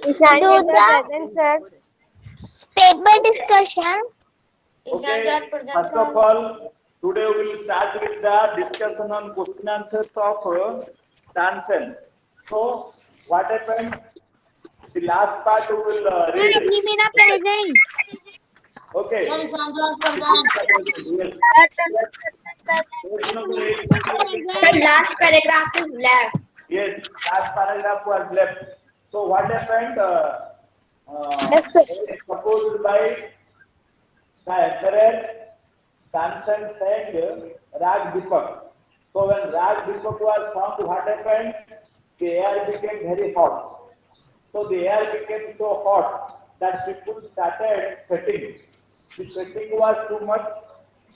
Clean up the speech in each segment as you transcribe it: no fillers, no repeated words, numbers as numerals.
Do the paper discussion. Okay, first of all, today we will start with the discussion on question answers of Tansen. So, what happened? The last part we will read. Nimina present. Okay, yes. Page number 8. The last paragraph is left. Yes, last paragraph was left. So, what happened? It is proposed by the emperor. Tansen sang Rag Deepak. So when Rag Deepak was sung, what happened? The air became very hot. So the air became so hot that people started sweating. The sweating was too much,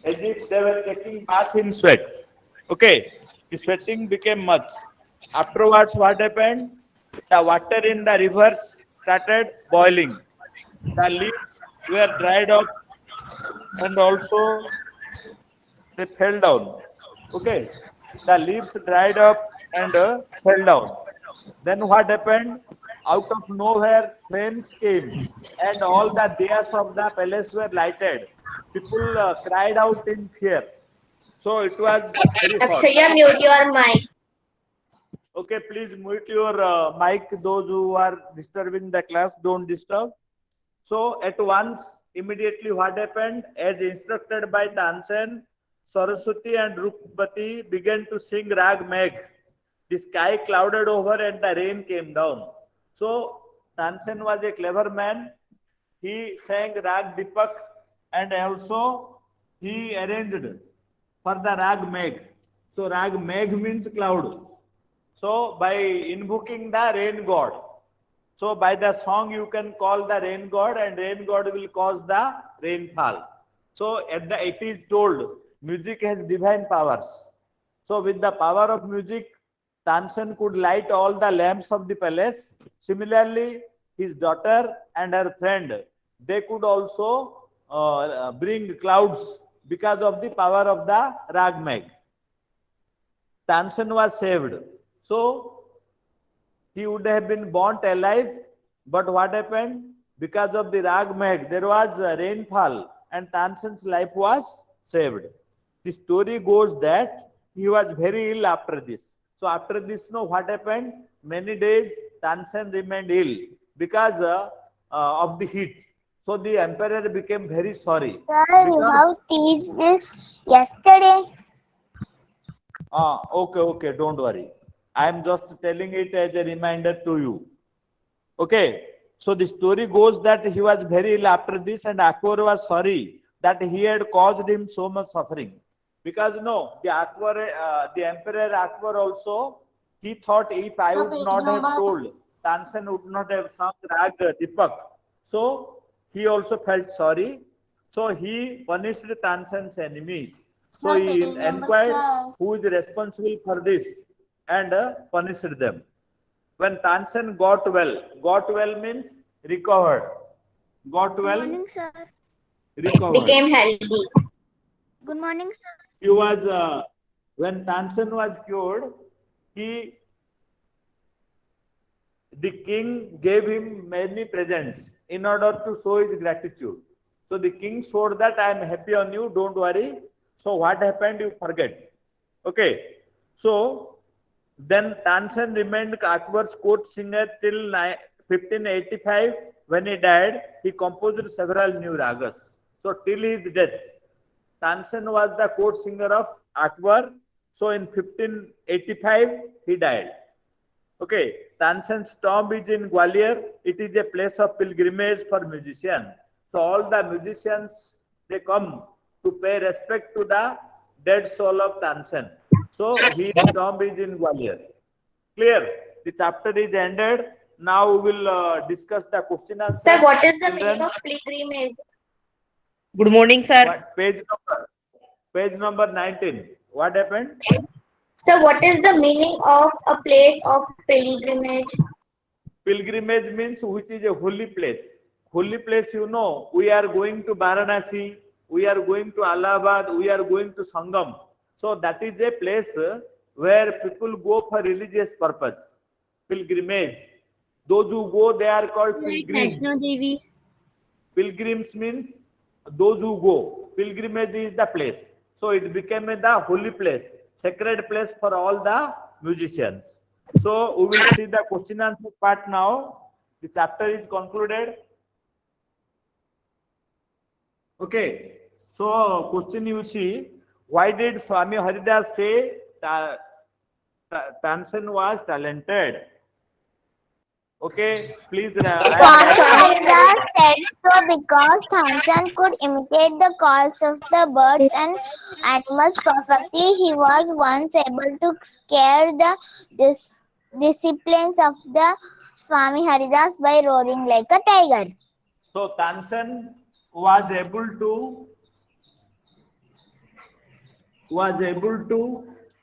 as if they were taking bath in sweat. Okay, the sweating became much. Afterwards, what happened? The water in the rivers started boiling. The leaves were dried up and also they fell down. Okay, the leaves dried up and fell down. Then what happened? Out of nowhere, flames came, and all the diyas of the palace were lighted. People cried out in fear. So it was very hot. Akshaya, mute your mic. Okay, please mute your mic. Those who are disturbing the class, don't disturb. So at once, immediately what happened? As instructed by Tansen, Saraswati and Rukmati began to sing Rag Megh. The sky clouded over and the rain came down. So Tansen was a clever man. He sang Rag Deepak and also he arranged for the Rag Megh. So Rag Megh means cloud. So by invoking the rain god, so by the song you can call the rain god and rain god will cause the rainfall. So at the it is told music has divine powers. So with the power of music, Tansen could light all the lamps of the palace. Similarly, his daughter and her friend, they could also bring clouds because of the power of the Ragmeg. Tansen was saved. So he would have been burnt alive. But what happened? Because of the Rag Megh, there was a rainfall and Tansen's life was saved. The story goes that he was very ill after this. So after this, what happened? Many days Tansen remained ill because of the heat. So the emperor became very sorry. Sir, you have teach this yesterday. Okay, don't worry. I am just telling it as a reminder to you. Okay, so the story goes that he was very ill after this, and Akbar was sorry that he had caused him so much suffering. Because no, the emperor Akbar also, he thought if I would not have told, Tansen would not have sung Rag Deepak. So he also felt sorry. So he punished Tansen's enemies. So he inquired who is responsible for this and punished them. When Tansen got well means recovered. Got Good well, morning, sir. recovered. Became healthy. Good morning, sir. He was when Tansen was cured, he the king gave him many presents in order to show his gratitude. So the king showed that I am happy on you, don't worry. So what happened, you forget. Okay. So then Tansen remained Akbar's court singer till 1585. When he died, he composed several new ragas. So till his death, Tansen was the court singer of Akbar. So in 1585, he died. Okay, Tansen's tomb is in Gwalior. It is a place of pilgrimage for musicians. So all the musicians, they come to pay respect to the dead soul of Tansen. So his tomb is in Gwalior. Clear? The chapter is ended. Now we will discuss the question answer. Sir, what is the meaning of pilgrimage? Good morning, sir. Page number 19. What happened? Sir, what is the meaning of a place of pilgrimage? Pilgrimage means which is a holy place. Holy place, you know, we are going to Varanasi, we are going to Allahabad, we are going to Sangam. So that is a place where people go for religious purpose. Pilgrimage. Those who go, they are called Like pilgrims. Vaishno Devi. Pilgrims means those who go. Pilgrimage is the place. So it became the holy place, sacred place for all the musicians. So we will see the question answer part now. The chapter is concluded. Okay. So question you see, why did Swami Haridas say Tansen was talented? Okay, please write. Swami Haridas said so because Tansen could imitate the calls of the birds and animals perfectly. He was once able to scare the disciplines of the Swami Haridas by roaring like a tiger. So Tansen was able to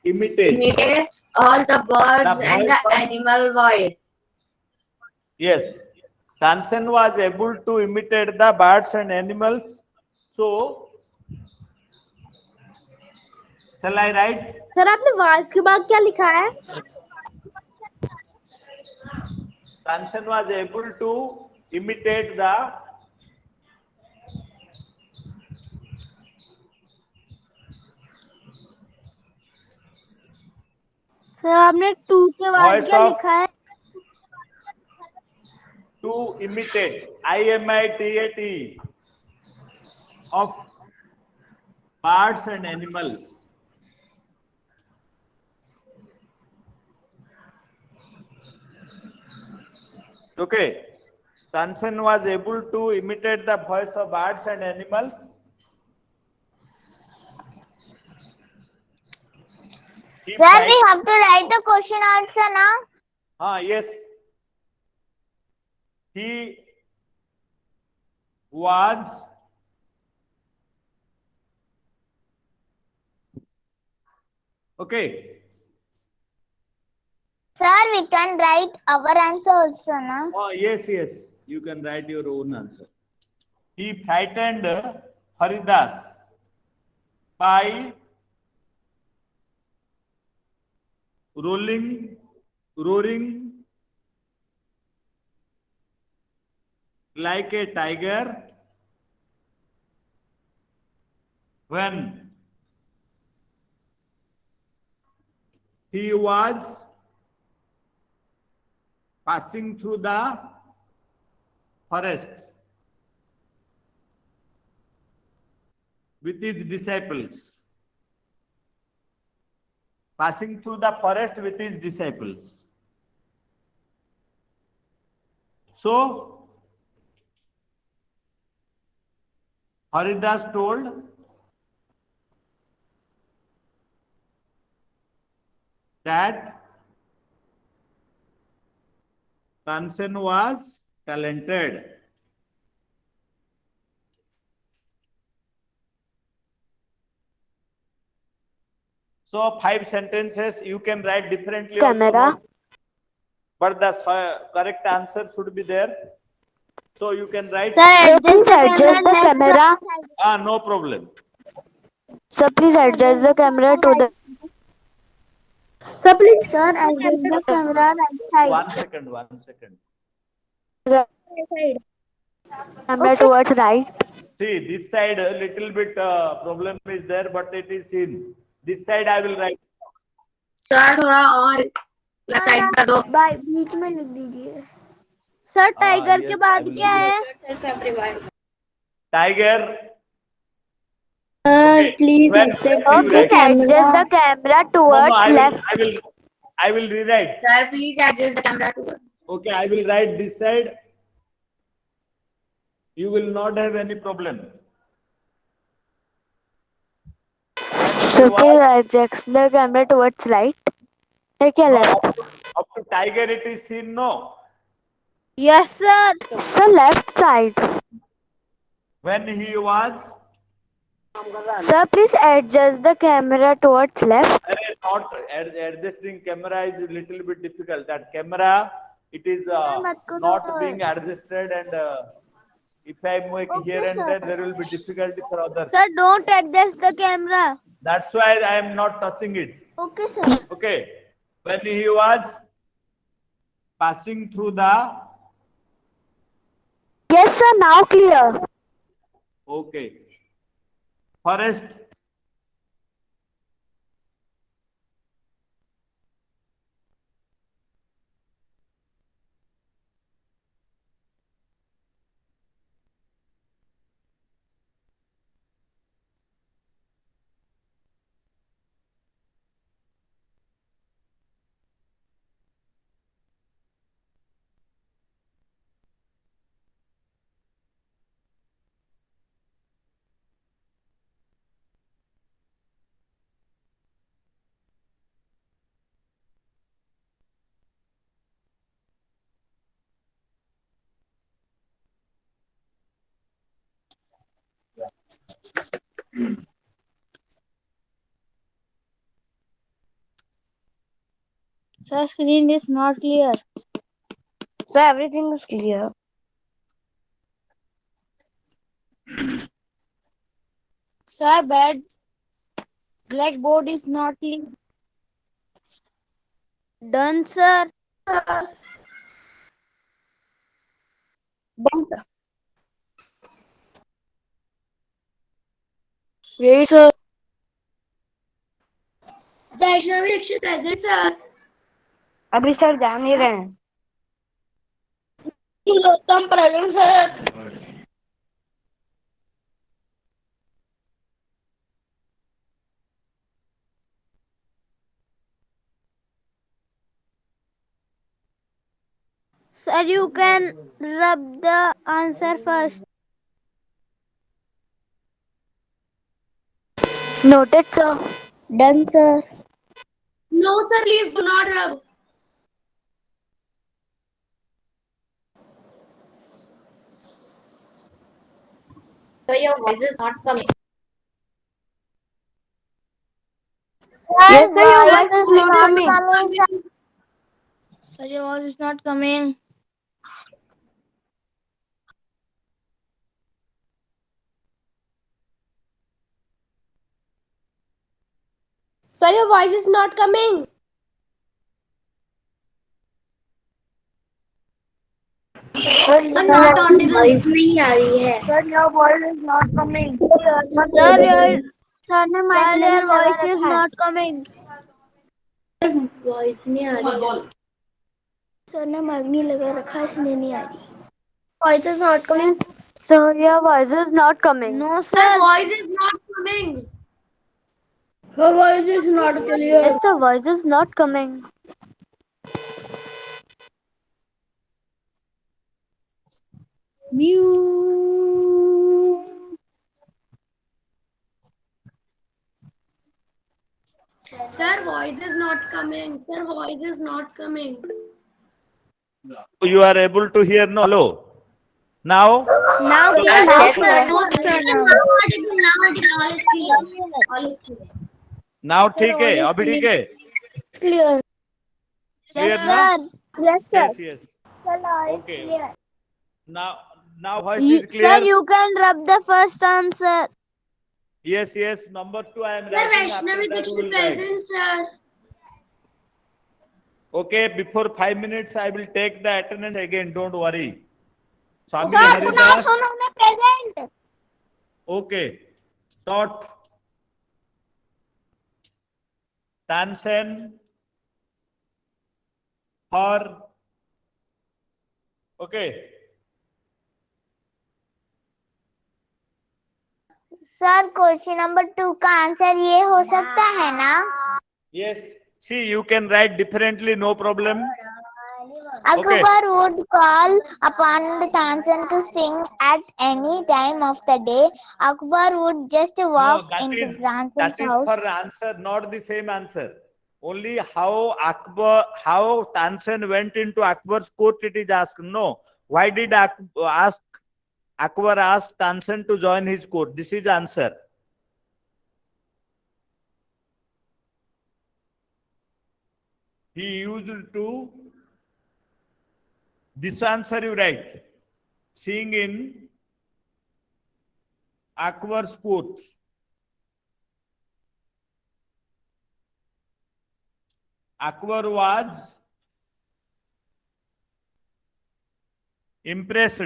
imitate Imitate all the birds the and voice the of, animal voice. yes, Tansen was able to imitate the birds and animals. So shall I write? Sir आपने was के बाद क्या लिखा है? Tansen was able to imitate the sir आपने 2 के बाद voice क्या of लिखा है? to imitate, imitate of birds and animals. Okay, Tansen was able to imitate the voice of birds and animals. Sir, we have to write the question answer now. Yes. He was okay. Sir, we can write our answer also now. Yes. You can write your own answer. He frightened Haridas by roaring like a tiger when he was passing through the forest with his disciples. Passing through the forest with his disciples. So, Haridas told that Tansen was talented. So 5 sentences you can write differently Camera. also, but the correct answer should be there. So you can write. Sir, please adjust the camera. No problem. Sir, please adjust the camera to the. Sir, please, sir, adjust the camera right side. 1 second. Camera towards right. See, this side a little bit problem is there, but it is in this side. I will write. Sir थोड़ा और side कर दो. बीच में लिख दीजिए. Sir tiger yes, के I बाद will क्या है? Self everyone. Tiger. Sir, Okay, please where- accept where Oh, you please write? adjust the camera No, towards left. I will rewrite. Sir, please adjust the camera to. Okay, I will write this side. You will not have any problem. So please adjust the camera towards right. है क्या left? Up to tiger it is seen, no? Yes, sir. Sir, left side. When he was Sir, please adjust the camera towards left. not adjusting camera is a little bit difficult. That camera, it is not being adjusted, and if I make here and there will be difficulty for others. Sir, don't adjust the camera. That's why I am not touching it. Okay, sir. Okay. When he was passing through the. Yes, sir. Now clear. Okay. Forest. Sir, screen is not clear. Sir, everything is clear. Sir, blackboard is not clear. Done, sir. Done, sir. Wait, sir. Vaishnavi Dikshit present sir. अभी sir जान ही रहे हैं. Tilottama present, sir. Sir, you can rub the answer first. Noted, sir. Done, sir. No sir, please do not rub. So your voice is not coming. Yes, sir. Your voice is not coming. Sir, your voice is not coming. Sir, your voice is not coming. Sir not Audible नहीं आ रही है. Sir, your voice is not coming. Sir, your voice is not coming. Voice नहीं आ रही है. Sir ने मगनी लगा रखा इसलिए नहीं आ रही. Voice is not coming. Sir, your voice is not coming. No, sir sir. Voice is not coming. Her voice is not clear. Yes, sir. Voice is not coming. Sir voice is not coming. Sir voice is not coming. You are able to hear no? Hello. Now. Now, So- sir. Yes, sir. Now audible. All is clear. All is clear. Now Sir, ठीक है. all is अभी ठीक है. It's clear. Clear Yes, ना? sir. Yes, sir. Yes, yes. Sir, now it's Okay. clear. Now voice is clear. Sir, you can rub the first answer. Yes, yes. Number 2 I am sir writing. Vaishnavi After that we Dikshit will write. Present sir. Okay, before 5 minutes I will take the attendance again. Don't worry. Swami Sir, Haridas. Sunam present. Okay. Dot. Tansen. Her. Okay. Sir question number 2 का answer ये हो सकता है ना. Yes. See, you can write differently. No problem. Akbar would call upon the Tansen to sing at any time of the day. Akbar would just walk that into is Tansen's for house. answer, not the same answer. Only how Tansen went into Akbar's court it is asked. No. Why did Akbar ask Tansen to join his court? This is answer. He used to. This answer you write. Sing in Akbar's court. Akbar was impressed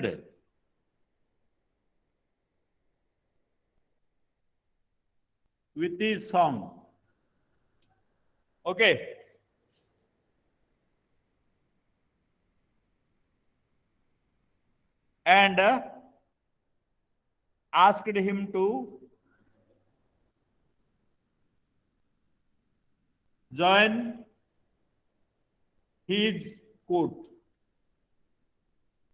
with this song. Okay. And asked him to join his court.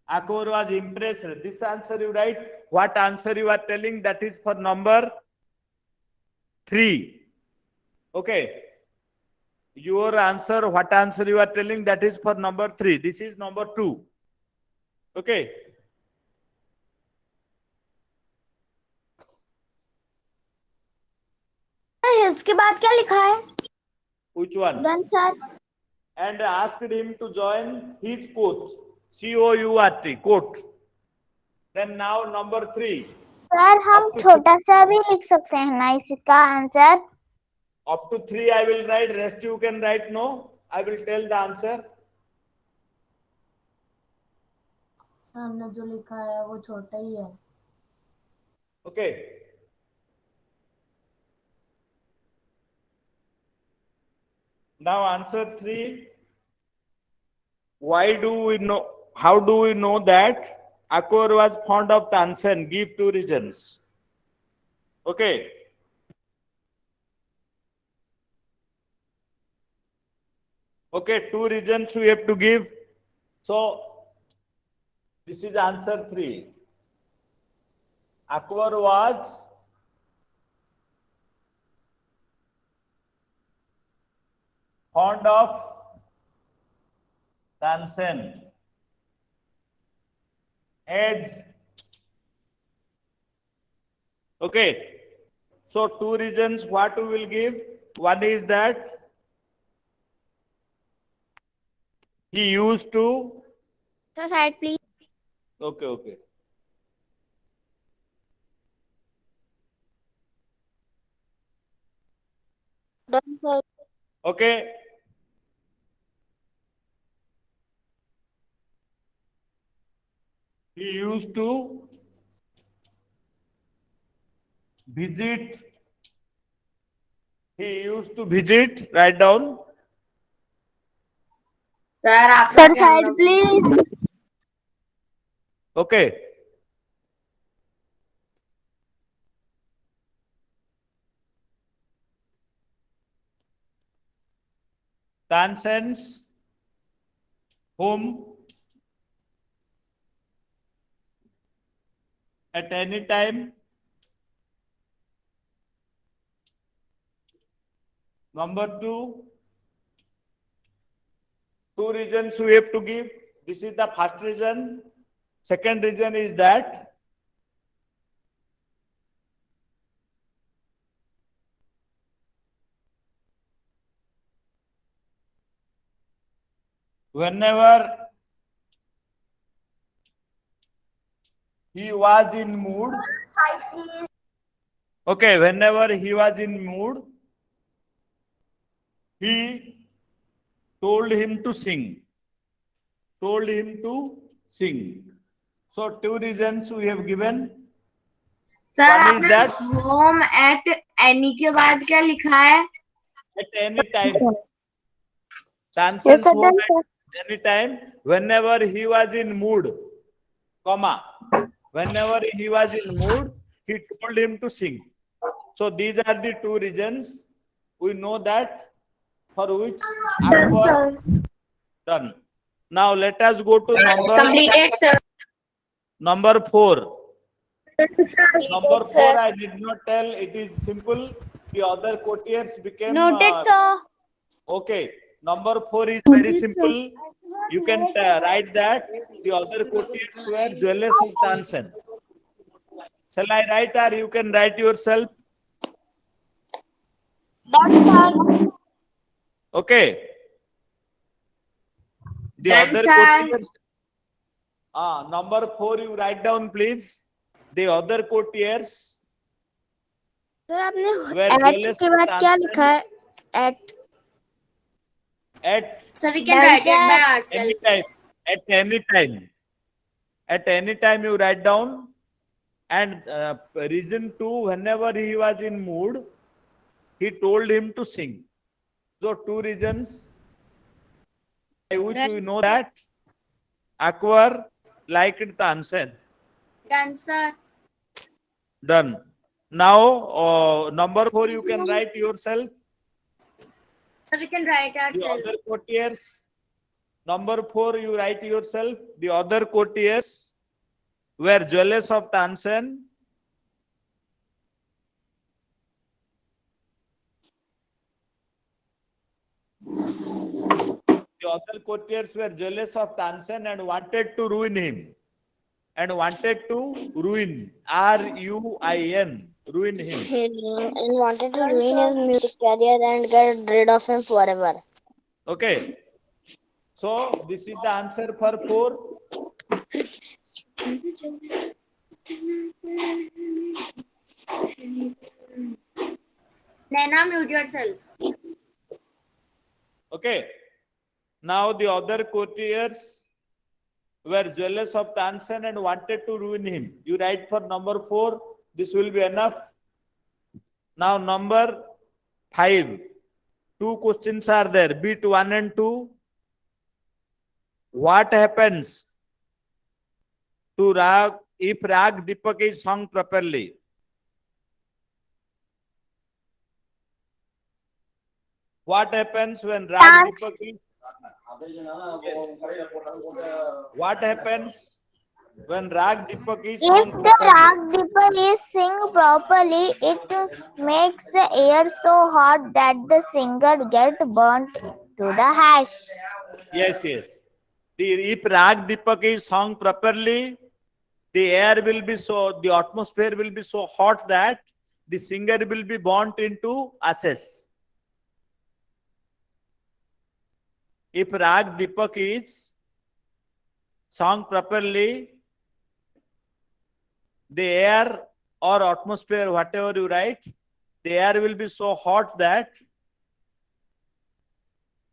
Akbar was impressed. This answer you write. What answer you are telling? That is for number 3. Okay. Your answer, what answer you are telling? That is for number 3. This is number 2. Okay. इसके बाद क्या लिखा है? Which one? Then sir. And asked him to join his court. C-O-U-R-T, court. Then now number 3. Sir हम छोटा सा भी लिख सकते हैं ना इसका answer? Up to 3 I will write, rest you can write no. I will tell the answer. सामने जो लिखा है वो छोटा ही है. Okay. Now answer 3. Why do we know? How do we know that Akbar was fond of Tansen? Give 2 reasons. Okay. Okay, 2 reasons we have to give. So this is answer 3. Akbar was fond of Tansen as okay. So 2 reasons what we will give. One is that he used to. So side please. Okay, okay. Done sir. Okay. He used to visit. He used to visit. Write down. Sir आप Sir side please. Okay. Tansen's home at any time. Number 2, 2 reasons we have to give. This is the first reason. Second reason is that whenever he was in mood, okay, whenever he was in mood, he told him to sing. Told him to sing. So 2 reasons we have given. Sir One is आपने that home at any के बाद क्या लिखा है? at any time. Yes Tansen's sir. home Done sir. at any time, whenever he was in mood, comma, whenever he was in mood, he told him to sing. So these are the 2 reasons. We know that for which Akbar done. Now let us go to Completed, sir. number 4. Number 4 sir. I did not tell. It is simple. The other courtiers became Noted sir. okay. Number 4 is very simple. You can write that the other courtiers were jealous of Tansen. Shall I write or you can write yourself? Done sir. Okay. The Done, other sir. courtiers. Number 4 you write down please. The other courtiers sir आपने were eight jealous के of बाद क्या Tansen लिखा है? Eight. at So we can write it by any ourselves. time. At any time. At any time you write down. And reason 2, whenever he was in mood, he told him to sing. So 2 reasons by which we know that Akbar liked Tansen. Done, sir. Done. Now number 4 you can write yourself. So we can write The ourselves. other courtiers. Number 4 you write yourself. The other courtiers were jealous of Tansen. The other courtiers were jealous of Tansen and wanted to ruin him. And wanted to ruin. R-U-I-N. Ruin him. And wanted to ruin his music career and get rid of him forever. Okay. So this is the answer for 4. Naina, mute yourself. Okay. Now the other courtiers were jealous of Tansen and wanted to ruin him. You write for number 4. This will be enough. Now number 5. 2 questions are there. Bit 1 and 2. What happens to Rag if Rag Deepak is sung properly? What happens when Rag Dance. Deepak is... What happens when Rag Deepak is If sung the properly? rag dipper is sing properly, it makes the air so hot that the singer get burnt to the hash. Yes, yes. If Rag Deepak is sung properly, the air will be the atmosphere will be so hot that the singer will be burnt into ashes. If Rag Deepak is sung properly, the air or atmosphere, whatever you write, the air will be so hot that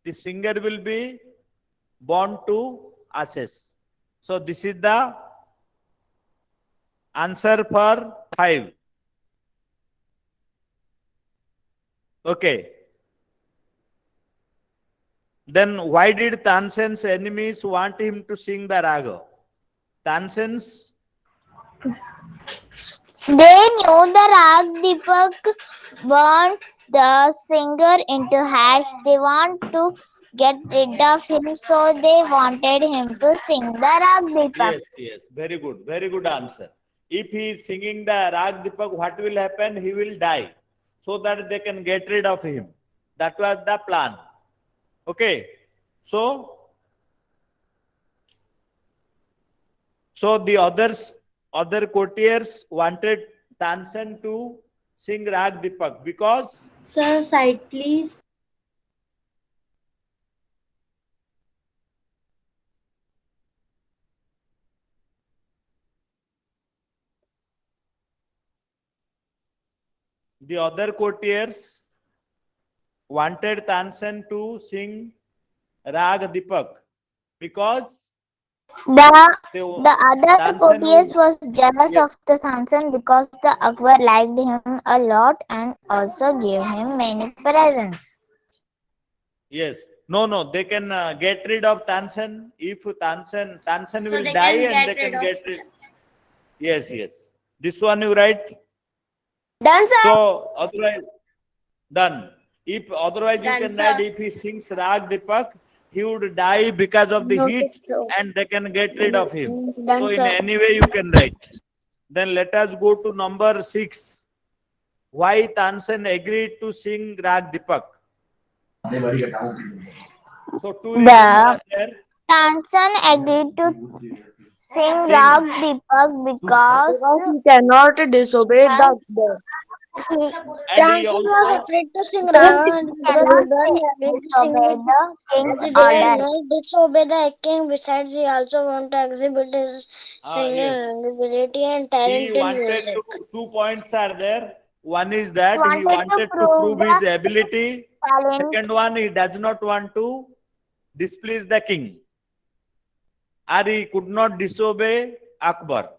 the singer will be born to ashes. So this is the answer for 5. Okay. Then why did Tansen's enemies want him to sing the raga? Tansen's... They knew the rag dipak burns the singer into hash. They want to get rid of him, so they wanted him to sing the rag dipak. Yes, yes. Very good. Very good answer. If he is singing the Rag Deepak, what will happen? He will die. So that they can get rid of him. That was the plan. Okay. So the other courtiers wanted Tansen to sing Rag Deepak because... Sir, side please. The other courtiers wanted Tansen to sing Rag Deepak because The other Tansen courtiers would... was jealous Yes. of the Tansen because the Akbar liked him a lot and also gave him many presents. Yes. No. They can get rid of Tansen if Tansen So will they die can and get they can rid get of- rid. Yes, yes. This one you write. Done, sir. So otherwise, done. If otherwise you Done, can sir. write if he sings Rag Deepak, he would die because of the Noted, heat sir. and they can get rid of him. Done, So in sir. any way you can write. Then let us go to number 6. Why Tansen agreed to sing Rag Deepak? So 2 reasons are there. Tansen agreed to sing Sing. Rag Deepak because He cannot disobey the Akbar. he And he also... afraid to sing cannot disobey disobey the king's He did orders. not disobey the king. Besides, he also want to exhibit his singing yes. ability and He talent in wanted music. to... 2 points are there. One is that he Wanted to wanted to prove prove his the ability. talent. Second one, he does not want to displease the king. Or he could not disobey Akbar?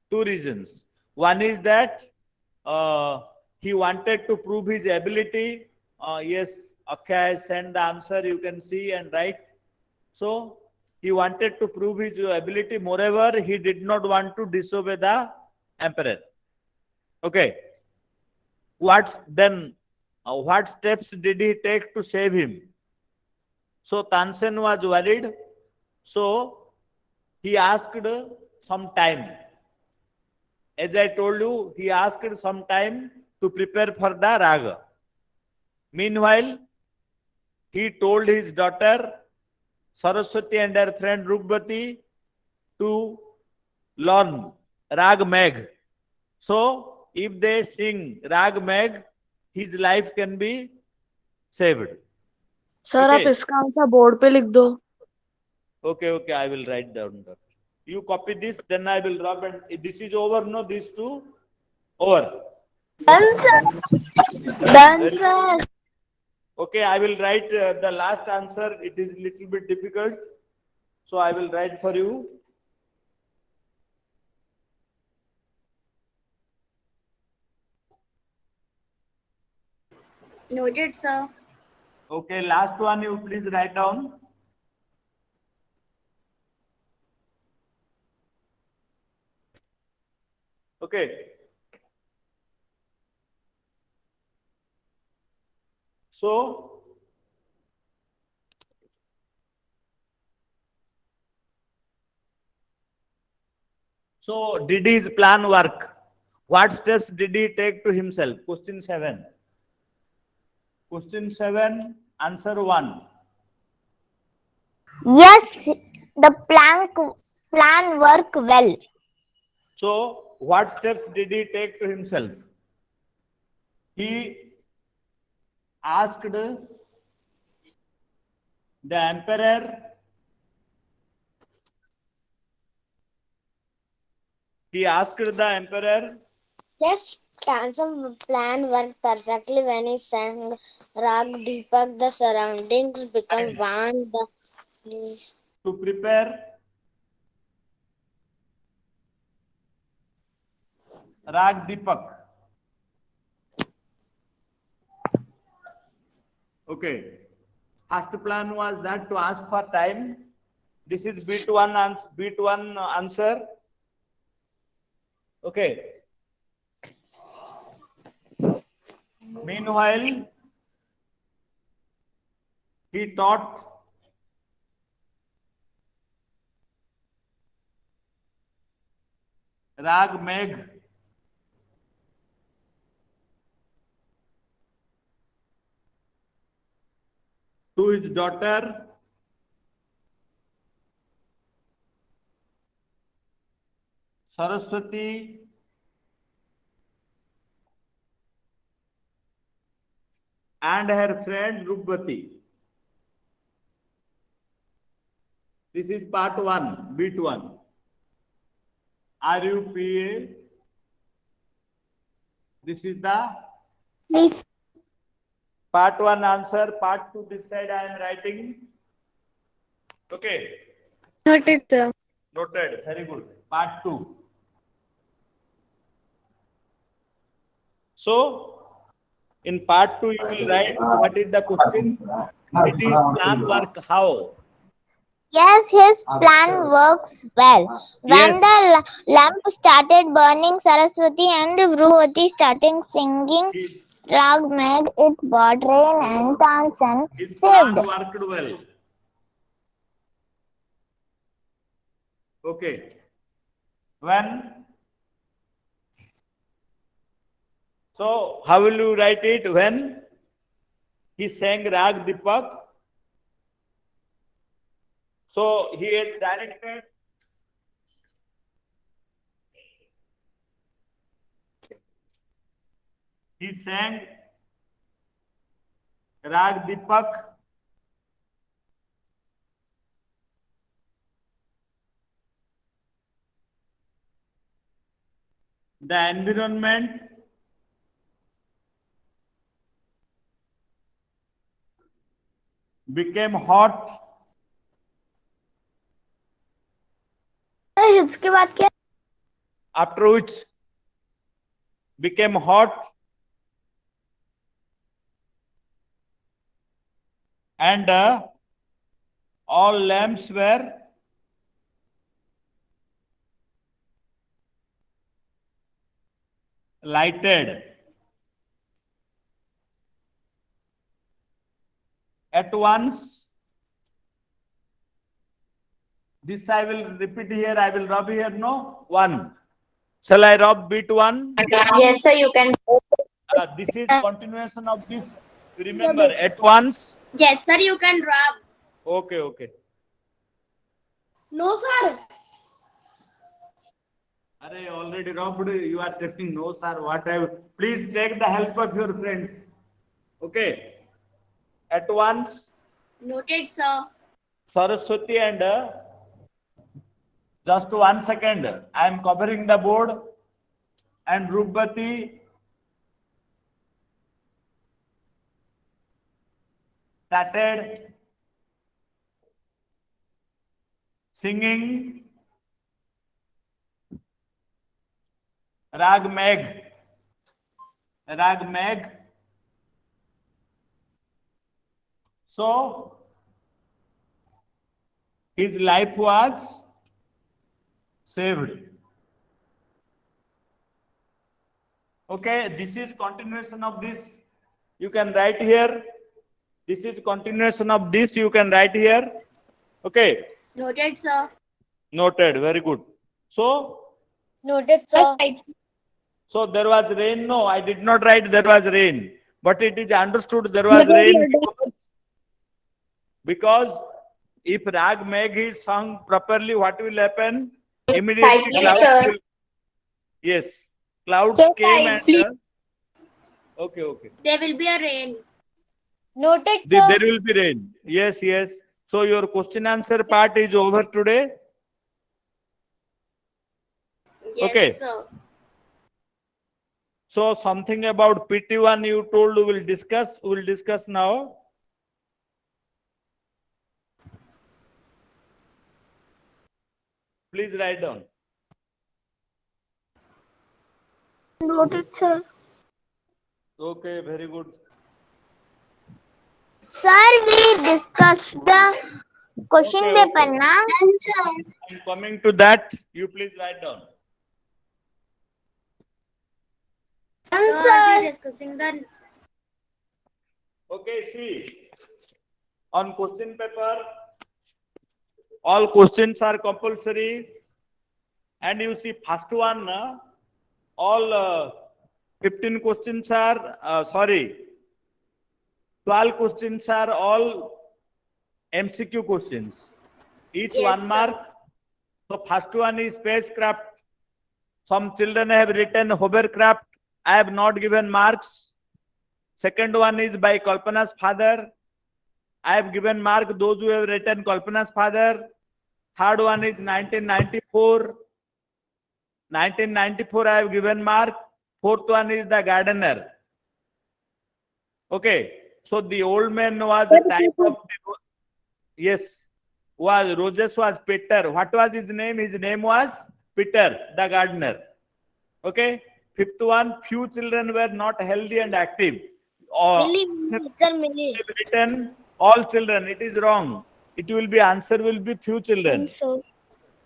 Two reasons. One is that he wanted to prove his ability. Yes, okay, send the answer, you can see and write. So he wanted to prove his ability. Moreover, he did not want to disobey the emperor. Okay. What steps did he take to save him? So Tansen was worried. So he asked some time. As I told you, he asked some time to prepare for the raga. Meanwhile, he told his daughter Saraswati and her friend Rugbati to learn Rag Megh. So, if they sing Rag Megh, his life can be saved. Sir आप Okay. इसका answer board पे लिख दो. Okay, I will write down that. You copy this, then I will rub and this is over, no? These two over. Done, sir. Okay, I will write the last answer. It is little bit difficult. So I will write for you. Noted, sir. Okay, last one you please write down. Okay. So, did his plan work? What steps did he take to himself? Question 7. Question 7, answer 1. Yes, the plan worked well. So, what steps did he take to himself? He asked the emperor. He asked the emperor. Yes, Tansen plan worked perfectly when he sang Rag Deepak. The surroundings become warm. To prepare Rag Deepak. Okay. First plan was that to ask for time. This is bit one answer. Okay. Meanwhile, he taught Rag Megh to his daughter Saraswati and her friend Rugbati. This is part 1, bit 1. RUPA. This is the Please. part 1 answer. Part 2 this side I am writing. Okay. Noted, sir. Noted. Very good. Part 2. So, in part 2 you will write what is the question. Did his plan work? How? Yes, his plan works well. When the lamp started burning, Saraswati and Vruvati started singing Rag Megh, it brought rain and Tansen His saved. plan worked well. Okay. When? So, how will you write it? When he sang Rag Deepak. So, he is directed. He sang Rag Deepak. The environment became hot. इसके बाद क्या? after which became hot and all lamps were lighted. At once, this I will repeat here, I will rub here, no? 1. Shall I rub bit 1? Yes, sir, you can. This is continuation of this. Remember, at once. Yes, sir, you can rub. Okay, okay. No, sir. Array already rubbed. You are taking no, sir. What I please take the help of your friends. Okay. At once, Noted, sir. Saraswati and just 1 second. I am covering the board and Rupati started singing Rag Megh. Rag Megh. So his life was saved. Okay, this is continuation of this. You can write here. This is continuation of this. You can write here. Okay. Noted, sir. Noted. Very good. So, Noted, sir. so there was rain. No, I did not write there was rain. But it is understood there was rain because if Rag Megh is sung properly, what will happen? Immediately Cycling, clouds sir. will, yes, clouds came and okay, okay. There will be a rain. Noted, sir. There will be rain. Yes, yes. So your question answer part is over today. Yes, Okay. sir. So something about PT1 you told we will discuss. We will discuss now. Please write down. Noted, sir. Okay, very good. Sir, we discussed the question Okay, paper, okay. na? I'm coming to that. You please write down. Sir, we are discussing the Okay, see. On question paper, all questions are compulsory. And you see, first one, all 15 questions are, 12 questions are all MCQ questions. Each Yes, 1 mark. So first one is spacecraft. Some children have written hovercraft. I have not given marks. Second one is by Kalpana's father. I have given mark those who have written Kalpana's father. Third one is 1994. 1994 I have given mark. Fourth one is the gardener. Okay. So the old man was a type of, yes, was Roses was Peter. What was his name? His name was Peter, the gardener. Okay. Fifth one, few children were not healthy and active. Millie. Written all children. It is wrong. It will be answer will be few children.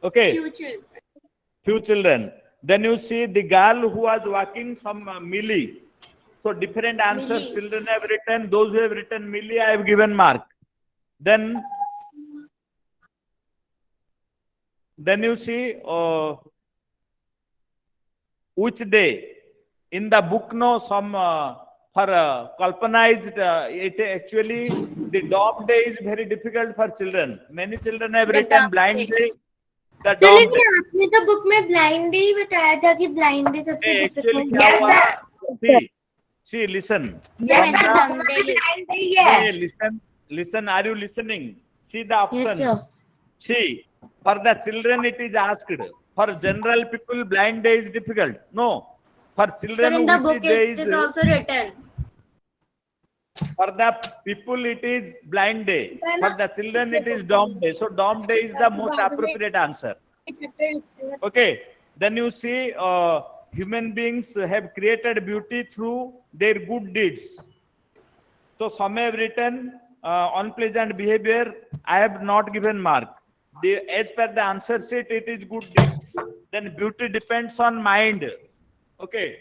Okay. future. Few children. Then you see the girl who was walking some Millie. So different answers Millie. children have written. Those who have written Millie, I have given mark. Then you see which day in the book no some for Kalpana is it actually the dog day is very difficult for children. Many children have The written dog blind day. day. The sir dog लेकिन day. आपने तो book में blind day ही बताया था कि blind day सबसे Actually difficult क्या हुआ? See, listen. सर मैंने डम day Hey, listen. Are you listening? See the options. sir. See, for the children it is asked. For general people, blind day is difficult. No. For sir children, in the which book day it is is also written for the people it is blind day. For the children it is dumb day. So dumb day is the most appropriate answer. Okay. Then you see human beings have created beauty through their good deeds. So some have written unpleasant behavior. I have not given mark. As per the answer sheet, it is good deeds. Then beauty depends on mind. Okay.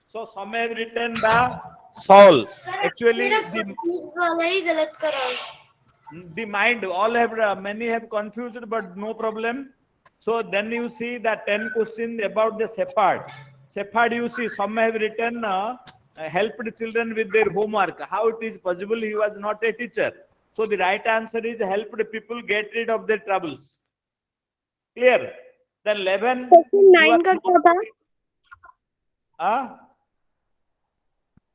So some have written the soul. Actually, Deeds वाला ही गलत करा the mind, all have, many have confused, but no problem. So then you see the 10 questions about the shepherd. Shepherd, you see, some have written helped children with their homework. How it is possible? He was not a teacher. So the right answer is helped people get rid of their troubles. Clear? Then 11. Question 9 का क्या था?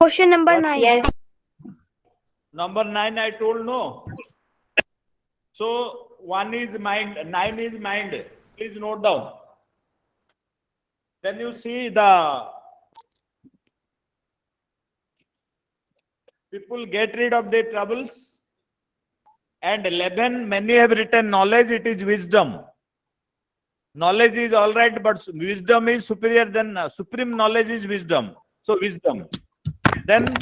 Question number 9. Yes. Number 9, I told no. So 1 is mind, 9 is mind. Please note down. Then you see the people get rid of their troubles. And 11, many have written knowledge, it is wisdom. Knowledge is all right, but wisdom is superior than supreme knowledge is wisdom. So wisdom. Then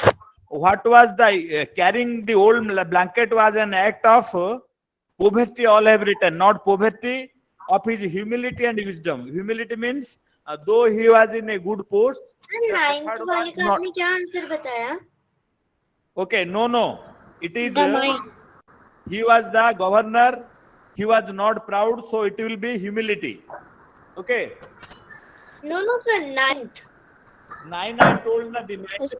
what was the carrying the old blanket was an act of poverty, all have written, not poverty, of his humility and wisdom. Humility means though he was in a good post. Sir 9th वाले का आपने क्या answer बताया? Okay, no. It is The mind. he was the governor, he was not proud, so it will be humility. Okay. No, sir, 9th. 9 I told na the mind. It's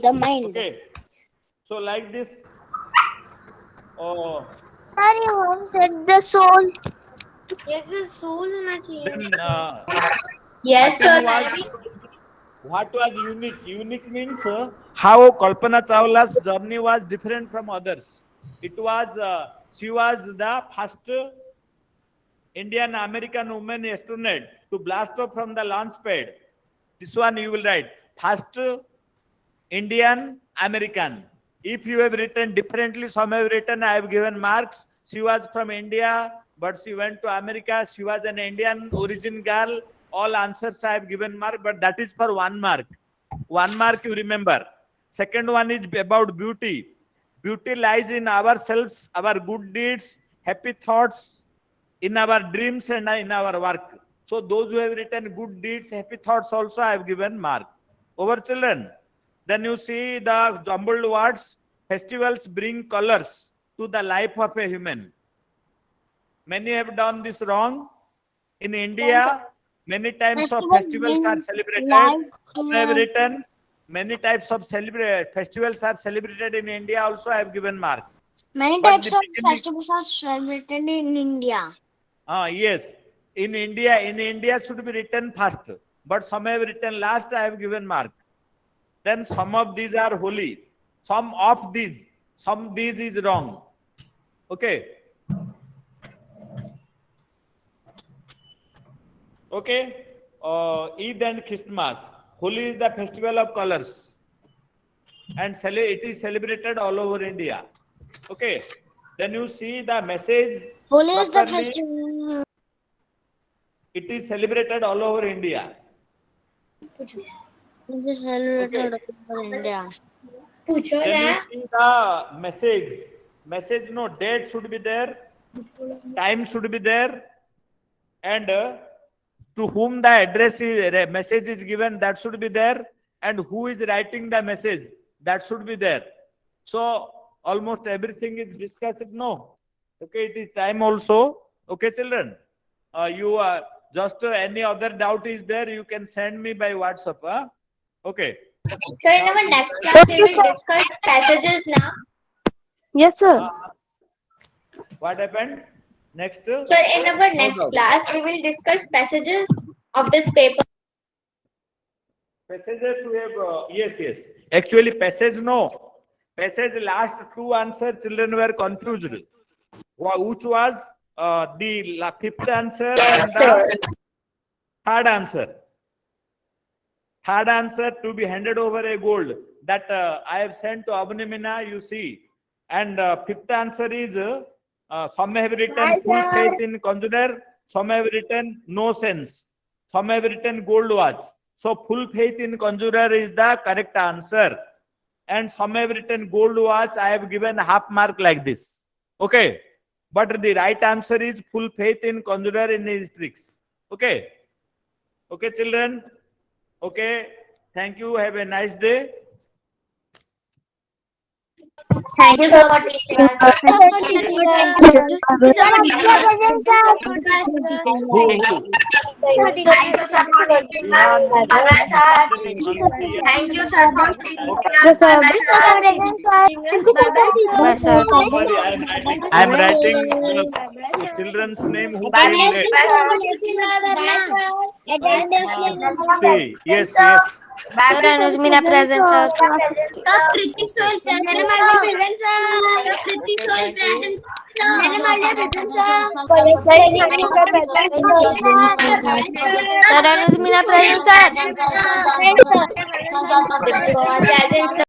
the mind. Okay. So like this. Oh, Sir, you home said the soul. Yes, sir, soul होना चाहिए. then Yes, sir. what was unique? Unique means how Kalpana Chawla's journey was different from others. It was she was the first Indian American woman astronaut to blast off from the launch pad. This one you will write first Indian American. If you have written differently, some have written I have given marks. She was from India, but she went to America. She was an Indian origin girl. All answers I have given mark, but that is for 1 mark. 1 mark you remember. Second one is about beauty. Beauty lies in ourselves, our good deeds, happy thoughts, in our dreams and in our work. So those who have written good deeds, happy thoughts also I have given mark. Over children. Then you see the jumbled words. Festivals bring colors to the life of a human. Many have done this wrong. In India, many types of festivals are celebrated. Some have written many types of festivals are celebrated in India. Also, I have given mark. Many But types the of beginning- festivals are celebrated in India. Yes. In India should be written first. But some have written last, I have given mark. Then some of these are holy. Some these is wrong. Okay. Okay. Eid and Christmas. Holi is the festival of colors. And it is celebrated all over India. Okay. Then you see the message. Holi is the properly. festival. It is celebrated all over India. It is celebrated all over India. पूछो Then ना. you see the message. Message, no, date should be there. Time should be there. And to whom the address is, message is given, that should be there. And who is writing the message, that should be there. So almost everything is discussed. No. Okay, it is time also. Okay, children. You just any other doubt is there, you can send me by WhatsApp. Huh? Okay. So in our next class, we will discuss passages now. Yes, sir. What happened? Next. So in our next class, we will discuss passages of this paper. Passages we have, yes. Actually, passage no. Passage last 2 answer children were confused. Which was the 5th answer and the 3rd answer. 3rd answer to be handed over a gold that I have sent to Abhinamina, you see. And 5th answer is Some have written full faith in conjurer. Some have written no sense. Some have written gold watch. So full faith in conjurer is the correct answer. And some have written gold watch. I have given half mark like this. Okay. But the right answer is full faith in conjurer in his tricks. Okay. Okay, children. Okay. Thank you. Have a nice day. Thank you, sir, for teaching us. Who? Thank you, sir, for teaching us. Bye-bye, sir. Thank you, sir, for teaching us. Bye-bye, sir. Sorry, I am writing the children's name who came late. See, yes, yes. Sir, Anujmina present, sir. Kriti Soil present. Kriti Soil present. Sir, Anujmina present, sir. Present, sir.